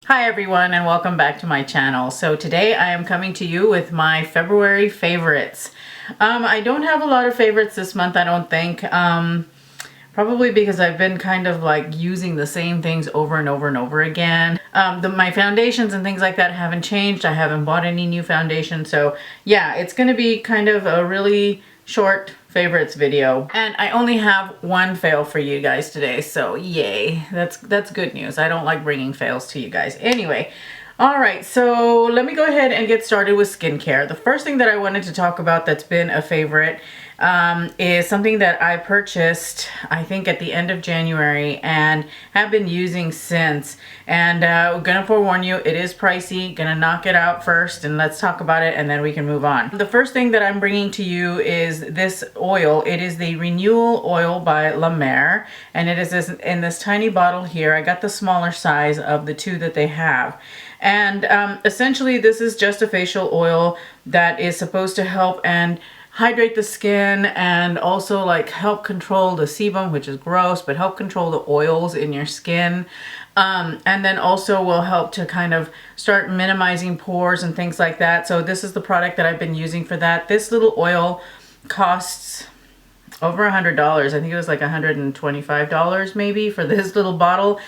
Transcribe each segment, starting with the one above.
Hi everyone and welcome back to my channel. So today I am coming to you with my February favorites. I don't have a lot of favorites this month, I don't think. Probably because I've been kind of like using the same things over and over and over again. My foundations and things like that haven't changed. I haven't bought any new foundation. So yeah, it's going to be kind of a really short favorites video. And I only have one fail for you guys today. So yay, that's good news. I don't like bringing fails to you guys. Anyway. All right, so let me go ahead and get started with skincare. The first thing that I wanted to talk about that's been a favorite is something that I purchased, I think at the end of January and have been using since. And I'm gonna forewarn you, it is pricey. Gonna knock it out first and let's talk about it and then we can move on. The first thing that I'm bringing to you is this oil. It is the Renewal Oil by La Mer, and it is in this tiny bottle here. I got the smaller size of the two that they have. And essentially this is just a facial oil that is supposed to help and hydrate the skin and also like help control the sebum, which is gross, but help control the oils in your skin. And then also will help to kind of start minimizing pores and things like that. So this is the product that I've been using for that. This little oil costs over $100. I think it was like $125 maybe for this little bottle.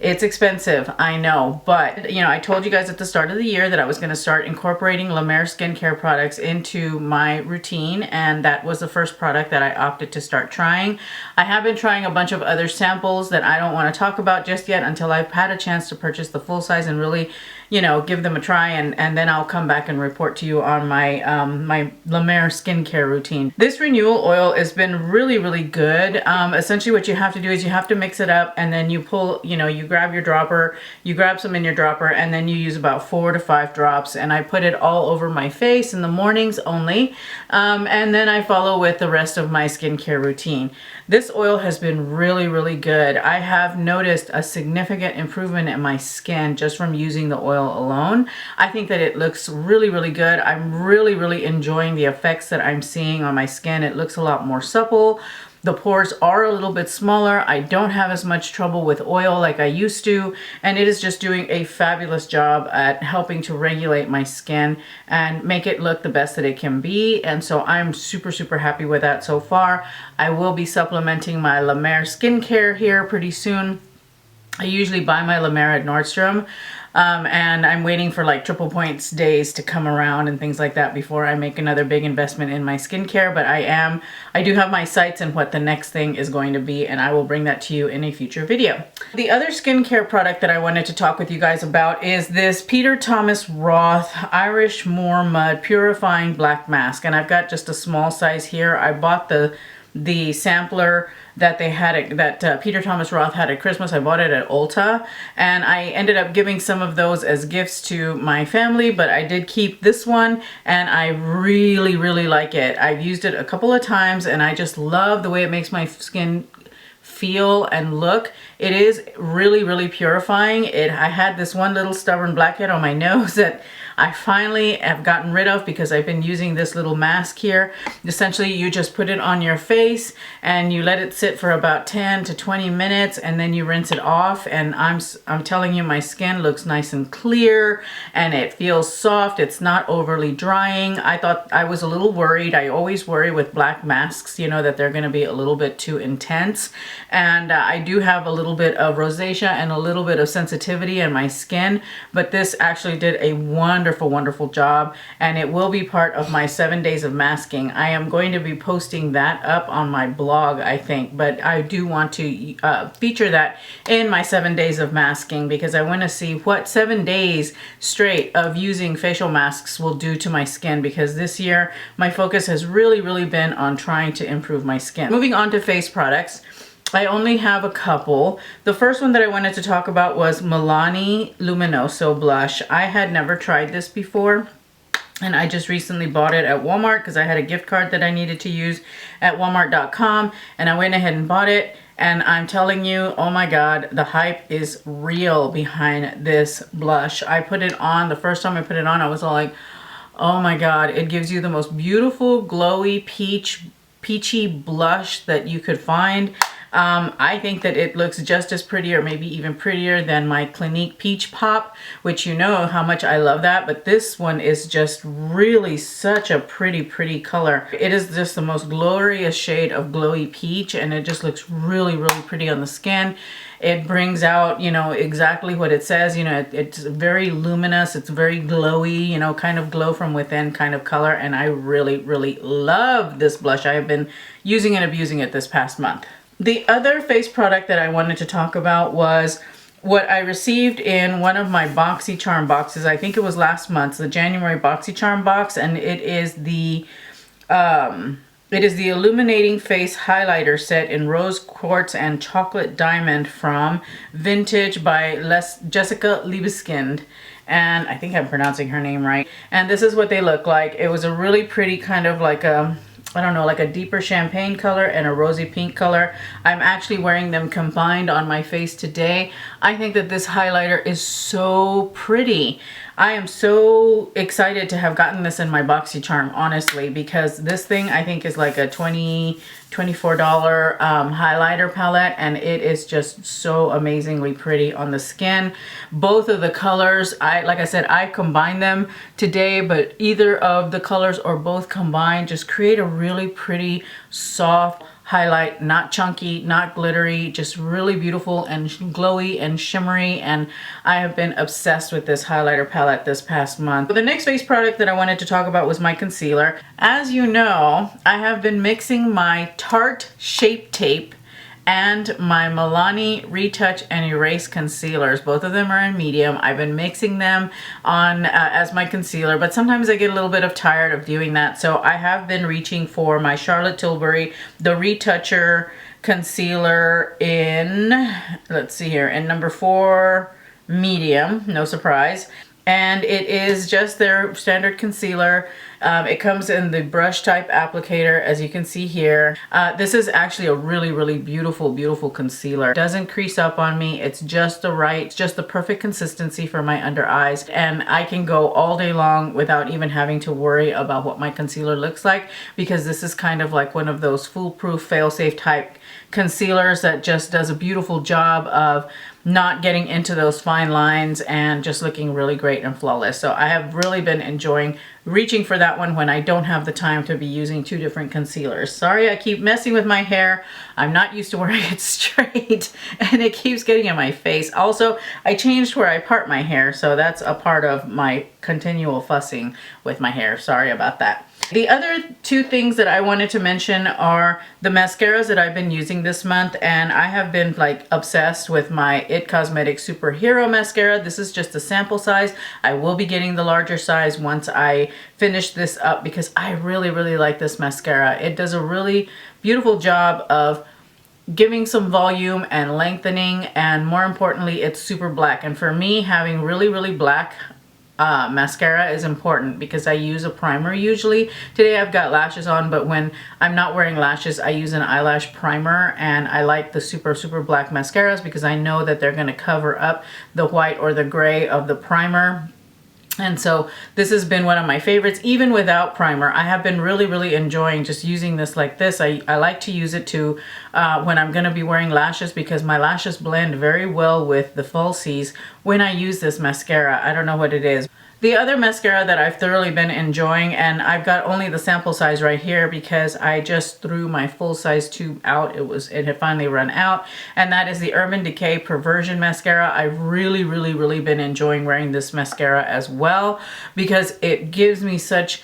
It's expensive, I know, but you know, I told you guys at the start of the year that I was going to start incorporating La Mer skincare products into my routine, and that was the first product that I opted to start trying. I have been trying a bunch of other samples that I don't want to talk about just yet until I've had a chance to purchase the full size and really, you know, give them a try, and then I'll come back and report to you on my my La Mer skincare routine. This renewal oil has been really good. Essentially what you have to do is you have to mix it up, and then you pull, you know, you grab your dropper, you grab some in your dropper, and then you use about 4 to 5 drops, and I put it all over my face in the mornings only, and then I follow with the rest of my skincare routine. This oil has been really good. I have noticed a significant improvement in my skin just from using the oil alone. I think that it looks really good. I'm really enjoying the effects that I'm seeing on my skin. It looks a lot more supple. The pores are a little bit smaller. I don't have as much trouble with oil like I used to, and it is just doing a fabulous job at helping to regulate my skin and make it look the best that it can be. And so I'm super happy with that so far. I will be supplementing my La Mer skincare here pretty soon. I usually buy my La Mer at Nordstrom. And I'm waiting for like triple points days to come around and things like that before I make another big investment in my skincare. But I do have my sights on what the next thing is going to be, and I will bring that to you in a future video. The other skincare product that I wanted to talk with you guys about is this Peter Thomas Roth Irish Moor Mud Purifying Black Mask. And I've got just a small size here. I bought the sampler that they had that Peter Thomas Roth had at Christmas. I bought it at Ulta, and I ended up giving some of those as gifts to my family, but I did keep this one, and I really like it. I've used it a couple of times, and I just love the way it makes my skin feel and look. It is really purifying. I had this one little stubborn blackhead on my nose that I finally have gotten rid of because I've been using this little mask here. Essentially, you just put it on your face and you let it sit for about 10 to 20 minutes, and then you rinse it off. And I'm telling you, my skin looks nice and clear, and it feels soft. It's not overly drying. I was a little worried. I always worry with black masks, you know, that they're going to be a little bit too intense. And I do have a little bit of rosacea and a little bit of sensitivity in my skin, but this actually did a wonderful job, and it will be part of my 7 days of masking. I am going to be posting that up on my blog, I think, but I do want to feature that in my 7 days of masking because I want to see what 7 days straight of using facial masks will do to my skin, because this year my focus has really been on trying to improve my skin. Moving on to face products, I only have a couple. The first one that I wanted to talk about was Milani Luminoso blush. I had never tried this before, and I just recently bought it at Walmart because I had a gift card that I needed to use at walmart.com, and I went ahead and bought it. And I'm telling you, oh my God, the hype is real behind this blush. I put it on, the first time I put it on, I was all like, oh my God, it gives you the most beautiful, glowy, peachy blush that you could find. I think that it looks just as pretty or maybe even prettier than my Clinique Peach Pop, which you know how much I love that, but this one is just really such a pretty color. It is just the most glorious shade of glowy peach, and it just looks really pretty on the skin. It brings out, you know, exactly what it says. You know, it's very luminous, it's very glowy, you know, kind of glow from within kind of color, and I really love this blush. I have been using and abusing it this past month. The other face product that I wanted to talk about was what I received in one of my BoxyCharm boxes. I think it was last month, the January BoxyCharm box, and it is the Illuminating Face Highlighter Set in Rose Quartz and Chocolate Diamond from Vintage by Jessica Liebeskind. And I think I'm pronouncing her name right. And this is what they look like. It was a really pretty kind of like a, I don't know, like a deeper champagne color and a rosy pink color. I'm actually wearing them combined on my face today. I think that this highlighter is so pretty. I am so excited to have gotten this in my BoxyCharm, honestly, because this thing I think is like a $24 highlighter palette, and it is just so amazingly pretty on the skin. Both of the colors, like I said, I combined them today, but either of the colors or both combined just create a really pretty soft highlight, not chunky, not glittery, just really beautiful and glowy and shimmery, and I have been obsessed with this highlighter palette this past month. The next face product that I wanted to talk about was my concealer. As you know, I have been mixing my Tarte Shape Tape and my Milani Retouch and Erase concealers. Both of them are in medium. I've been mixing them on as my concealer, but sometimes I get a little bit tired of doing that. So I have been reaching for my Charlotte Tilbury, the Retoucher concealer in, let's see here, in number 4 medium, no surprise. And it is just their standard concealer. It comes in the brush type applicator, as you can see here. This is actually a really beautiful concealer. It doesn't crease up on me. It's just the perfect consistency for my under eyes. And I can go all day long without even having to worry about what my concealer looks like, because this is kind of like one of those foolproof, fail-safe type concealers that just does a beautiful job of not getting into those fine lines and just looking really great and flawless. So I have really been enjoying reaching for that one when I don't have the time to be using 2 different concealers. Sorry, I keep messing with my hair. I'm not used to wearing it straight and it keeps getting in my face. Also, I changed where I part my hair, so that's a part of my continual fussing with my hair. Sorry about that. The other 2 things that I wanted to mention are the mascaras that I've been using this month, and I have been like obsessed with my IT Cosmetics Superhero Mascara. This is just a sample size. I will be getting the larger size once I finish this up, because I really like this mascara. It does a really beautiful job of giving some volume and lengthening, and more importantly, it's super black. And for me, having really black mascara is important because I use a primer usually. Today I've got lashes on, but when I'm not wearing lashes, I use an eyelash primer, and I like the super black mascaras because I know that they're going to cover up the white or the gray of the primer. And so this has been one of my favorites, even without primer. I have been really enjoying just using this like this. I like to use it to when I'm going to be wearing lashes, because my lashes blend very well with the falsies when I use this mascara. I don't know what it is. The other mascara that I've thoroughly been enjoying, and I've got only the sample size right here because I just threw my full size tube out. It had finally run out, and that is the Urban Decay Perversion Mascara. I've really been enjoying wearing this mascara as well because it gives me such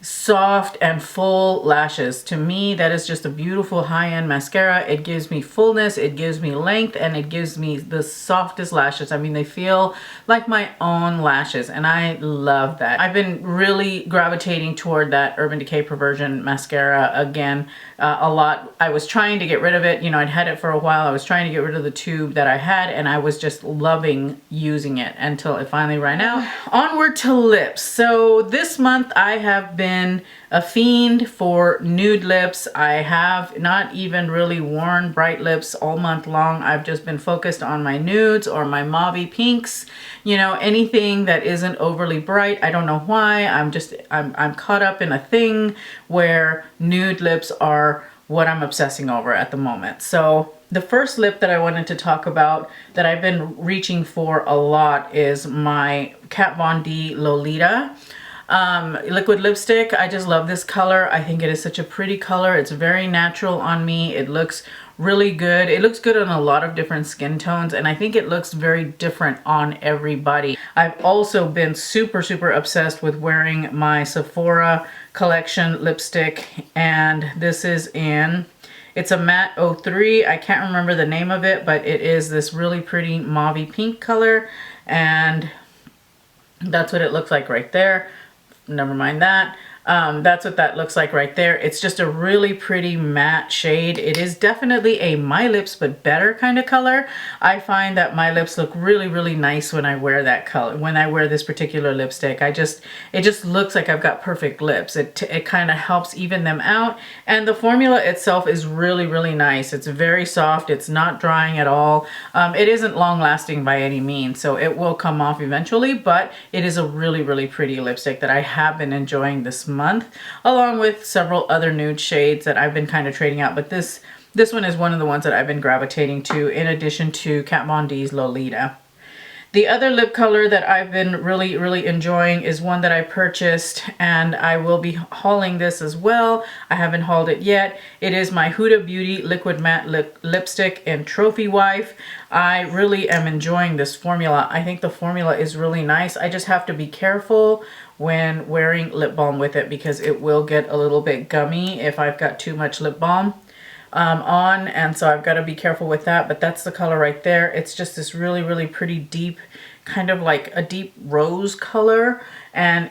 soft and full lashes. To me, that is just a beautiful high-end mascara. It gives me fullness, it gives me length, and it gives me the softest lashes. I mean, they feel like my own lashes, and I love that. I've been really gravitating toward that Urban Decay Perversion mascara again a lot. I was trying to get rid of it. You know, I'd had it for a while. I was trying to get rid of the tube that I had, and I was just loving using it until it finally ran out. Onward to lips. So this month I have been a fiend for nude lips. I have not even really worn bright lips all month long. I've just been focused on my nudes or my mauvey pinks, you know, anything that isn't overly bright. I don't know why. I'm caught up in a thing where nude lips are what I'm obsessing over at the moment. So The first lip that I wanted to talk about that I've been reaching for a lot is my Kat Von D Lolita liquid lipstick. I just love this color. I think it is such a pretty color. It's very natural on me. It looks really good. It looks good on a lot of different skin tones, and I think it looks very different on everybody. I've also been super obsessed with wearing my Sephora collection lipstick, and this is in, it's a matte 03. I can't remember the name of it, but it is this really pretty mauvey pink color, and that's what it looks like right there. Never mind that. That's what that looks like right there. It's just a really pretty matte shade. It is definitely a My Lips but better kind of color. I find that my lips look really nice when I wear that color, when I wear this particular lipstick. It just looks like I've got perfect lips. It kind of helps even them out, and the formula itself is really nice. It's very soft. It's not drying at all. It isn't long lasting by any means, so it will come off eventually, but it is a really pretty lipstick that I have been enjoying this month, along with several other nude shades that I've been kind of trading out, but this one is one of the ones that I've been gravitating to, in addition to Kat Von D's Lolita. The other lip color that I've been really enjoying is one that I purchased, and I will be hauling this as well. I haven't hauled it yet. It is my Huda Beauty Liquid Matte Lipstick in Trophy Wife. I really am enjoying this formula. I think the formula is really nice. I just have to be careful when wearing lip balm with it, because it will get a little bit gummy if I've got too much lip balm on, and so I've got to be careful with that. But that's the color right there. It's just this really pretty deep, kind of like a deep rose color, and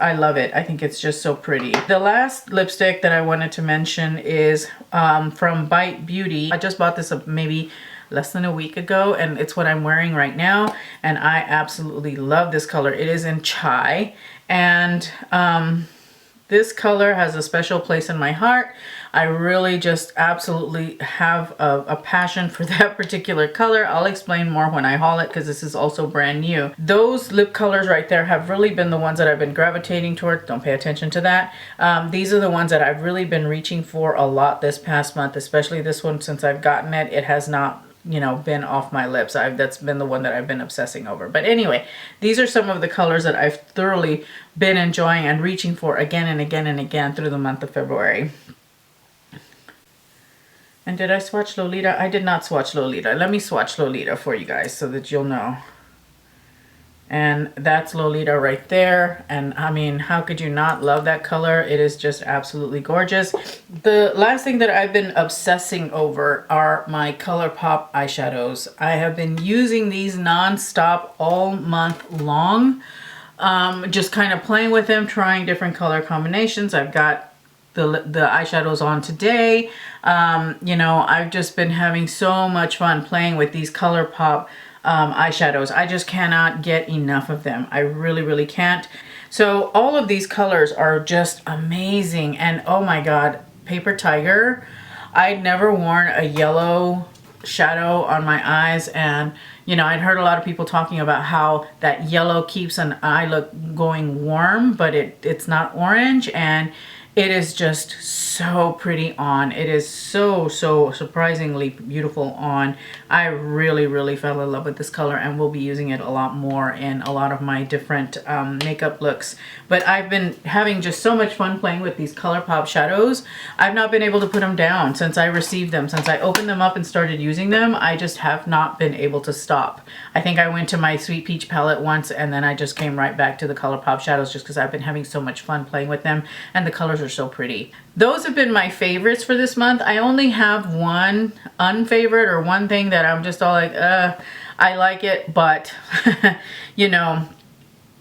I love it. I think it's just so pretty. The last lipstick that I wanted to mention is from Bite Beauty. I just bought this maybe less than a week ago, and it's what I'm wearing right now, and I absolutely love this color. It is in Chai, and this color has a special place in my heart. I really just absolutely have a passion for that particular color. I'll explain more when I haul it, because this is also brand new. Those lip colors right there have really been the ones that I've been gravitating towards. Don't pay attention to that. These are the ones that I've really been reaching for a lot this past month, especially this one. Since I've gotten it, it has not, you know, been off my lips. That's been the one that I've been obsessing over. But anyway, these are some of the colors that I've thoroughly been enjoying and reaching for again and again through the month of February. And did I swatch Lolita? I did not swatch Lolita. Let me swatch Lolita for you guys so that you'll know. And that's Lolita right there. And I mean, how could you not love that color? It is just absolutely gorgeous. The last thing that I've been obsessing over are my ColourPop eyeshadows. I have been using these non-stop all month long. Just kind of playing with them, trying different color combinations. I've got the eyeshadows on today. You know, I've just been having so much fun playing with these ColourPop eyeshadows. I just cannot get enough of them. I really can't. So all of these colors are just amazing, and oh my god, Paper Tiger. I'd never worn a yellow shadow on my eyes, and you know, I'd heard a lot of people talking about how that yellow keeps an eye look going warm, but it's not orange, and it is just so pretty on. It is so surprisingly beautiful on. I really fell in love with this color, and will be using it a lot more in a lot of my different makeup looks. But I've been having just so much fun playing with these ColourPop shadows. I've not been able to put them down since I received them. Since I opened them up and started using them, I just have not been able to stop. I think I went to my Sweet Peach palette once, and then I just came right back to the ColourPop shadows, just because I've been having so much fun playing with them, and the colors are so pretty. Those have been my favorites for this month. I only have one unfavorite, or one thing that I'm just all like, I like it, but you know,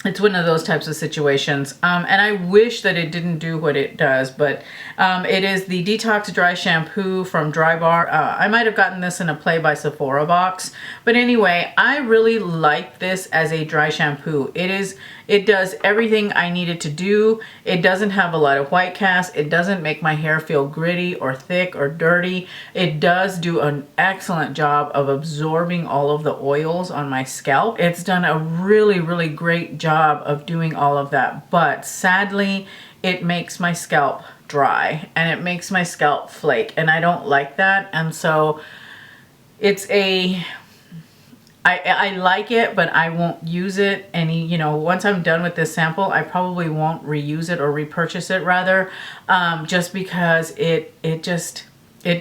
it's one of those types of situations. And I wish that it didn't do what it does, but it is the Detox Dry Shampoo from Drybar. I might have gotten this in a Play by Sephora box, but anyway, I really like this as a dry shampoo. It does everything I need it to do. It doesn't have a lot of white cast. It doesn't make my hair feel gritty or thick or dirty. It does do an excellent job of absorbing all of the oils on my scalp. It's done a really great job of doing all of that, but sadly, it makes my scalp dry, and it makes my scalp flake, and I don't like that. And so it's a, I like it, but I won't use it any, you know, once I'm done with this sample, I probably won't reuse it or repurchase it rather, just because it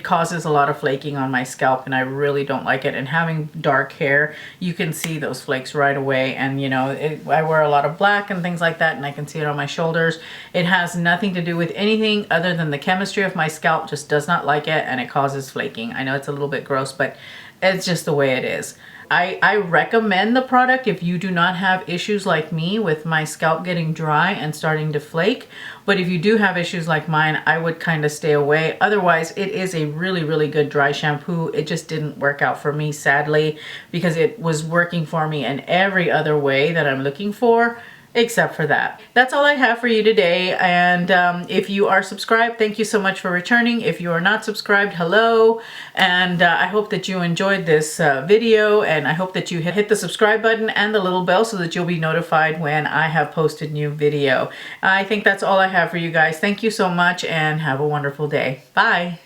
causes a lot of flaking on my scalp and I really don't like it. And having dark hair, you can see those flakes right away. And you know, I wear a lot of black and things like that, and I can see it on my shoulders. It has nothing to do with anything other than the chemistry of my scalp just does not like it, and it causes flaking. I know it's a little bit gross, but it's just the way it is. I recommend the product if you do not have issues like me with my scalp getting dry and starting to flake. But if you do have issues like mine, I would kind of stay away. Otherwise, it is a really, really good dry shampoo. It just didn't work out for me, sadly, because it was working for me in every other way that I'm looking for, except for that. That's all I have for you today. And if you are subscribed, thank you so much for returning. If you are not subscribed, hello. And I hope that you enjoyed this video, and I hope that you hit the subscribe button and the little bell so that you'll be notified when I have posted new video. I think that's all I have for you guys. Thank you so much and have a wonderful day. Bye.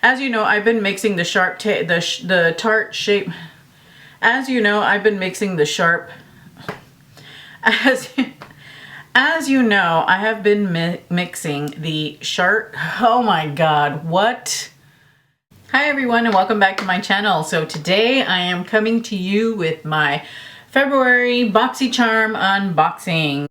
As you know, I've been mixing the the tart shape. As you know, I've been mixing the sharp, as you know, I have been mixing the sharp, oh my God, what? Hi everyone and welcome back to my channel. So today I am coming to you with my February BoxyCharm unboxing.